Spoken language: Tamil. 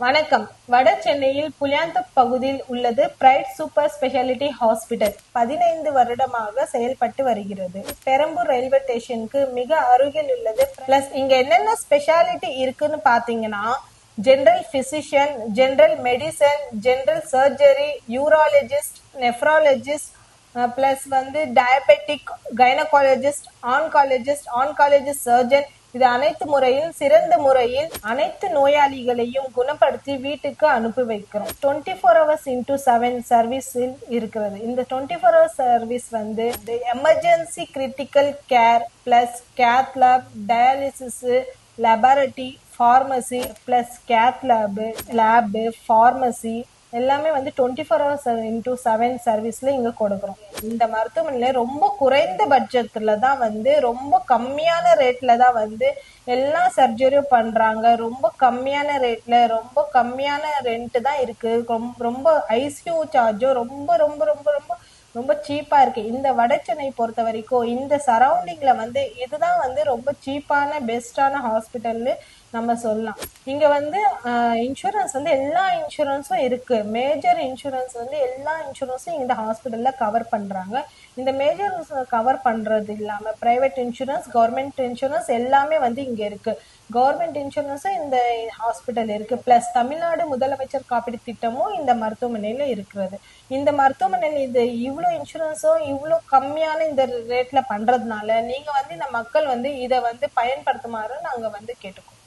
வணக்கம். வட சென்னையில் புளியாந்தோப் பகுதியில் உள்ளது பிரைட் சூப்பர் ஸ்பெஷாலிட்டி ஹாஸ்பிட்டல். 15 வருடமாக செயல்பட்டு வருகிறது. பெரம்பூர் ரயில்வே ஸ்டேஷனுக்கு மிக அருகில் உள்ளது. பிளஸ் இங்க என்னென்ன ஸ்பெஷாலிட்டி இருக்குன்னு பாத்தீங்கன்னா, general physician, general medicine, general surgery, urologist, nephrologist, plus diabetic, gynaecologist, oncologist surgeon, இது அனைத்து முறையில் சிறந்த முறையில் அனைத்து நோயாளிகளையும் குணப்படுத்தி வீட்டுக்கு அனுப்பி வைக்கிறோம். 24 hours into 7 சர்வீஸில் இருக்கிறது. இந்த 24 hours service emergency critical care plus cath lab, dialysis, laboratory, pharmacy plus cath lab, pharmacy எல்லாமே 24 hours into 7 சர்வீஸ்ல இங்க கொடுக்குறோம். இந்த மருத்துவமனையில ரொம்ப குறைந்த பட்ஜெட்ல தான் ரொம்ப கம்மியான ரேட்ல தான் எல்லா சர்ஜரியும் பண்றாங்க. ரொம்ப கம்மியான ரேட்ல, ரொம்ப கம்மியான ரெண்ட் தான் இருக்கு. ரொம்ப ஐசியூ சார்ஜும் ரொம்ப ரொம்ப ரொம்ப ரொம்ப ரொம்ப சீப்பா இருக்கு. இந்த வட சென்னை பொறுத்த வரைக்கும் இந்த சரௌண்டிங்ல இதுதான் ரொம்ப சீப்பான பெஸ்டான ஹாஸ்பிட்டல்னு நம்ம சொல்லலாம். இங்க இன்சூரன்ஸ் எல்லா இன்சூரன்ஸும் இருக்கு. மேஜர் இன்சூரன்ஸ் எல்லா இன்சூரன்ஸும் இந்த ஹாஸ்பிட்டல்ல கவர் பண்றாங்க. இந்த மேஜர் கவர் பண்றது இல்லாம பிரைவேட் இன்சூரன்ஸ், கவர்மெண்ட் இன்சூரன்ஸ் எல்லாமே இங்க இருக்கு. கவர்மெண்ட் இன்சூரன்ஸும் இந்த ஹாஸ்பிட்டல் இருக்கு. பிளஸ் தமிழ்நாடு முதலமைச்சர் காப்பீடு திட்டமும் இந்த மருத்துவமனையில இருக்கிறது. இந்த மருத்துவமனையில இது இவ்வளவு இன்சூரன்ஸும் இவ்வளவு கம்மியான இந்த ரேட்ல பண்றதுனால நீங்க இந்த மக்கள் இதை பயன்படுத்துமாறு நாங்க கேட்டுக்கோம்.